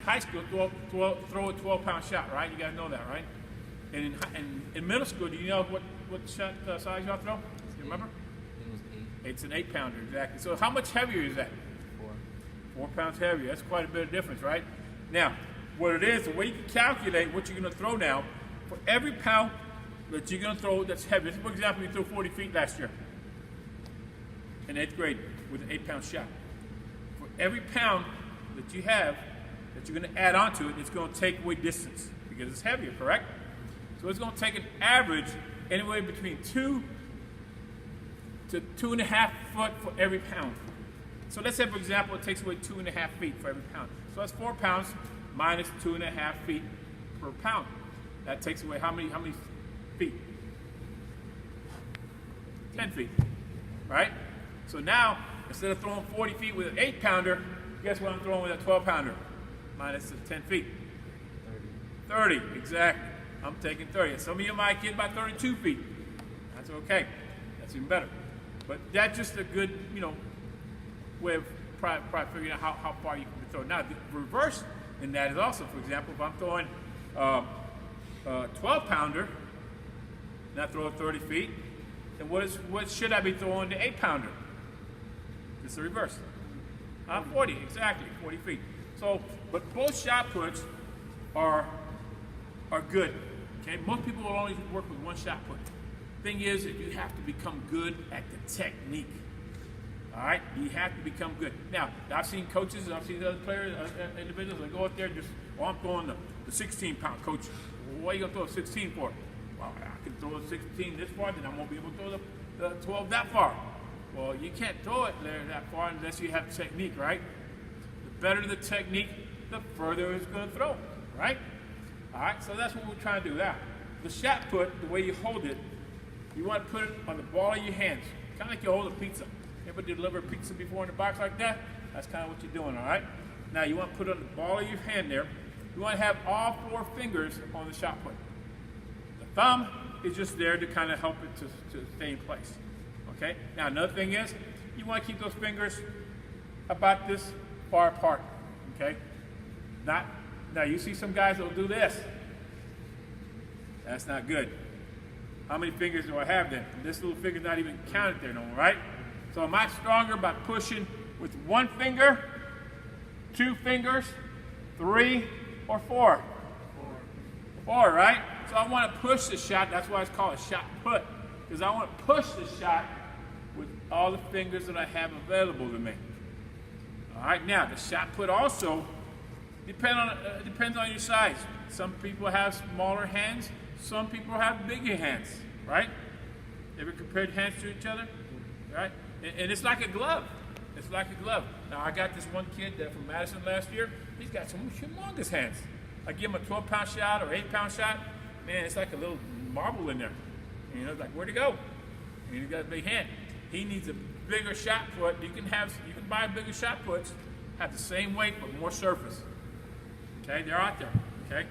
High school, throw a 12-pound shot, right? You guys know that, right? And in middle school, do you know what shot size y'all throw? Do you remember? It was 8. It's an 8-pounder, exactly. So how much heavier is that? 4. 4 pounds heavier. That's quite a bit of difference, right? Now, what it is, the way you can calculate what you're going to throw now, for every pound that you're going to throw that's heavy. For example, you threw 40 feet last year in 8th grade with an 8-pound shot. For every pound that you have that you're going to add onto it, it's going to take away distance because it's heavier, correct? So it's going to take an average anywhere between 2 to 2.5 foot for every pound. So let's say, for example, it takes away 2.5 feet for every pound. So that's 4 pounds minus 2.5 feet per pound. That takes away how many feet? 10 feet, right? So now, instead of throwing 40 feet with an 8-pounder, guess what I'm throwing with a 12-pounder? Minus the 10 feet. 30, exactly. I'm taking 30. Some of you might get about 32 feet. That's okay. That's even better. But that's just a good, way of probably figuring out how far you can throw. Now, the reverse in that is also, for example, if I'm throwing a 12-pounder and I throw 30 feet, then what should I be throwing the 8-pounder? It's the reverse. 40, exactly, 40 feet. So, but both shot puts are good. Okay, most people will only work with one shot put. Thing is that you have to become good at the technique. All right, you have to become good. Now, I've seen coaches, I've seen other players, individuals that go out there and just, I'm throwing the 16-pound. Coach, what are you gonna throw a 16 for? Well, I can throw a 16 this far, then I'm gonna be able to throw the 12 that far. Well, you can't throw it there that far unless you have technique, right? The better the technique, the further it's going to throw, right? All right, so that's what we're trying to do now. The shot put, the way you hold it, you want to put it on the ball of your hands, kind of like you hold a pizza. Ever deliver pizza before in the box like that? That's kind of what you're doing, all right? Now, you want to put it on the ball of your hand there. You want to have all 4 fingers on the shot put. The thumb is just there to kind of help it to stay in place. Okay? Now, another thing is, you want to keep those fingers about this far apart. Okay? Now, you see some guys that will do this. That's not good. How many fingers do I have then? This little finger's not even counted there no more, right? So am I stronger by pushing with 1 finger, 2 fingers, 3, or 4? 4, right? So I want to push the shot. That's why it's called a shot put. Because I want to push the shot with all the fingers that I have available to me. All right, now the shot put also depends on your size. Some people have smaller hands. Some people have bigger hands, right? Ever compared hands to each other? Right? And it's like a glove. It's like a glove. Now, I got this one kid from Madison last year. He's got some humongous hands. I give him a 12-pound shot or 8-pound shot. Man, it's like a little marble in there. And it's like, where'd he go? And he's got a big hand. He needs a bigger shot put. You can buy bigger shot puts, have the same weight but more surface. Okay, they're out there. Okay,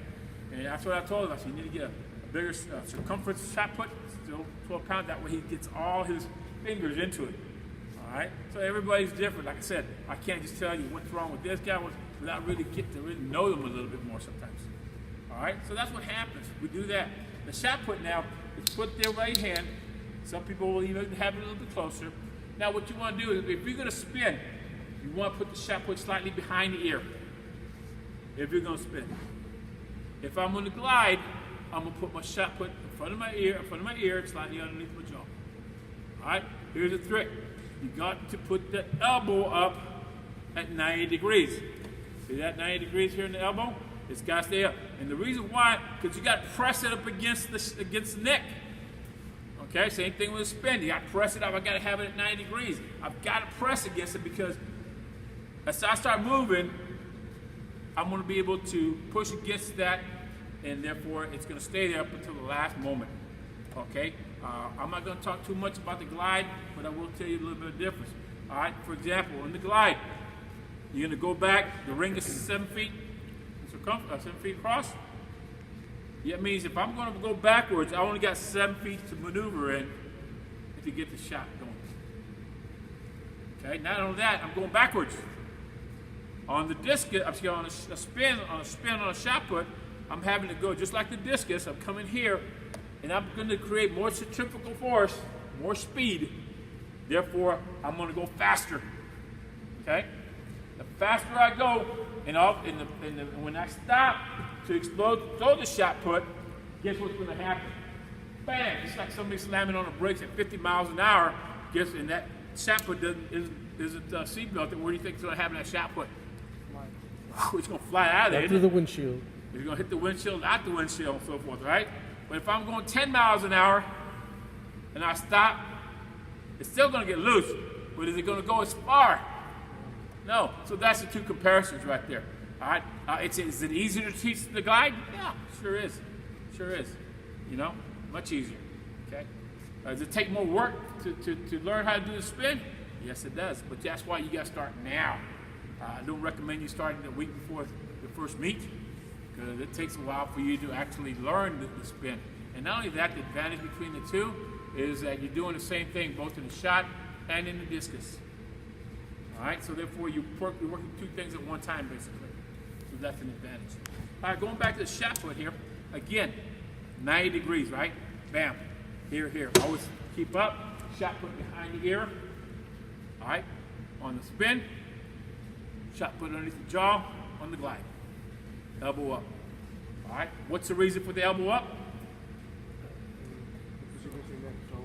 and that's what I told him. I said, you need to get a bigger circumference shot put, still 12 pounds. That way he gets all his fingers into it. All right. So everybody's different. Like I said, I can't just tell you what's wrong with this guy without really getting to really know them a little bit more sometimes. All right. So that's what happens. We do that. The shot put now is put their right hand. Some people will even have it a little bit closer. Now, what you want to do is, if you're going to spin, you want to put the shot put slightly behind the ear. If you're going to spin. If I'm going to glide, I'm going to put my shot put in front of my ear, slightly underneath my jaw. All right? Here's the trick. You got to put the elbow up at 90 degrees. See that 90 degrees here in the elbow? It's got to stay up. And the reason why, because you got to press it up against the neck. Okay, same thing with a spin. You got to press it up. I got to have it at 90 degrees. I've got to press against it because as I start moving, I'm going to be able to push against that, and therefore it's going to stay there up until the last moment. Okay, I'm not going to talk too much about the glide, but I will tell you a little bit of difference. All right, for example, in the glide, you're going to go back. The ring is 7 feet circumference, 7 feet across. That means if I'm going to go backwards, I only got 7 feet to maneuver in to get the shot going. Okay, not only that, I'm going backwards. On the discus, I'm on a spin, on a shot put, I'm having to go just like the discus. I'm coming here, and I'm going to create more centrifugal force, more speed. Therefore, I'm going to go faster. Okay? The faster I go, and when I stop to throw the shot put, guess what's going to happen? Bam! It's like somebody slamming on the brakes at 50 miles an hour. And that shot put isn't seatbelted. What do you think is going to happen to that shot put? It's going to fly out of there. Through the windshield. It's going to hit the windshield, out the windshield, and so forth, right? But if I'm going 10 miles an hour and I stop, it's still going to get loose. But is it going to go as far? No. So that's the two comparisons right there. All right. Is it easier to teach the glide? Yeah, sure is. Sure is. You know, much easier. Okay. Does it take more work to learn how to do the spin? Yes, it does. But that's why you got to start now. I don't recommend you starting the week before the first meet, because it takes a while for you to actually learn the spin. And not only that, the advantage between the two is that you're doing the same thing both in the shot and in the discus. All right, so therefore you're working two things at one time, basically. So that's an advantage. All right, going back to the shot put here, again, 90 degrees, right? Bam, here. Always keep up, shot put behind the ear. All right, on the spin, shot put underneath the jaw, on the glide. Elbow up. All right, what's the reason for the elbow up?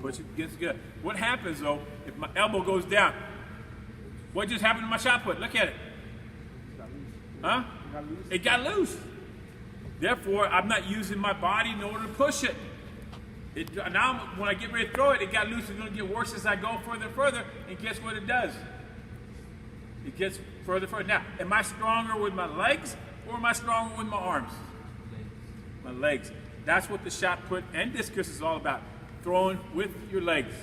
Push it against good. What happens though if my elbow goes down? What just happened to my shot put? Look at it. Huh? It got loose. Therefore, I'm not using my body in order to push it. Now, when I get ready to throw it, it got loose. It's going to get worse as I go further and further. And guess what it does? It gets further and further. Now, am I stronger with my legs or am I stronger with my arms? My legs. That's what the shot put and discus is all about. Throwing with your legs.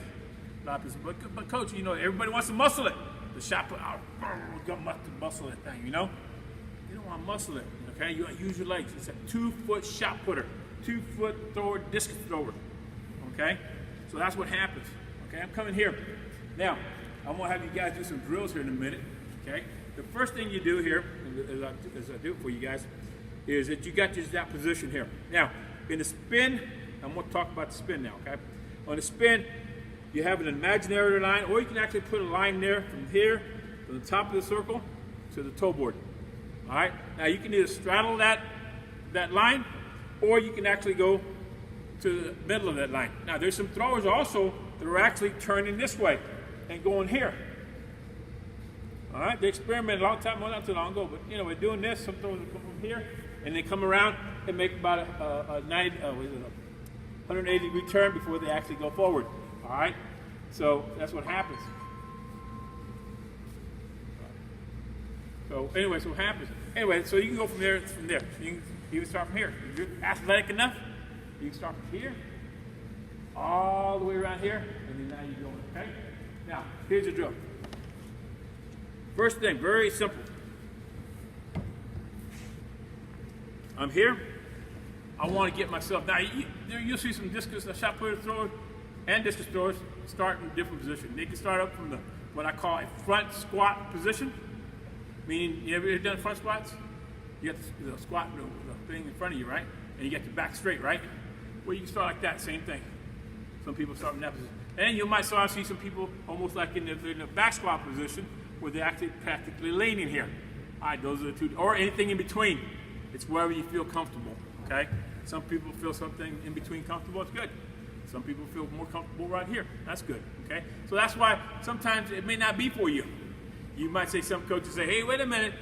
But coach, you know, everybody wants to muscle it. The shot put, got to muscle that thing, you know? You don't want to muscle it, okay? You want to use your legs. It's a 2-foot shot putter, 2-foot thrower, discus thrower, okay? So that's what happens, okay? I'm coming here. Now, I'm going to have you guys do some drills here in a minute, okay? The first thing you do here, as I do it for you guys, is that you got that position here. Now, in the spin, I'm going to talk about the spin now, okay? On the spin, you have an imaginary line, or you can actually put a line there from here, from the top of the circle to the toe board. All right? Now you can either straddle that line, or you can actually go to the middle of that line. Now there's some throwers also that are actually turning this way and going here. All right? They experimented a long time, well, not too long ago, but you know, we're doing this. Some throwers will come from here, and they come around and make about a 180-degree turn before they actually go forward. All right, so that's what happens. So anyway, so what happens? Anyway, so you can go from there. You can start from here. If you're athletic enough, you can start from here, all the way around here, and then now you're going. Okay. Now here's the drill. First thing, very simple. I'm here. I want to get myself. Now you'll see some discus, shot putter throwers, and discus throwers start in a different position. They can start up from what I call a front squat position, meaning you ever done front squats? You got the squat, the thing in front of you, right? And you get the back straight, right? Well, you can start like that, same thing. Some people start in that position. And you might see some people almost like in the back squat position where they're actually practically leaning here. All right, those are the two, or anything in between. It's wherever you feel comfortable, okay? Some people feel something in between comfortable, it's good. Some people feel more comfortable right here. That's good, okay? So that's why sometimes it may not be for you. You might say, some coaches say, hey, wait a minute.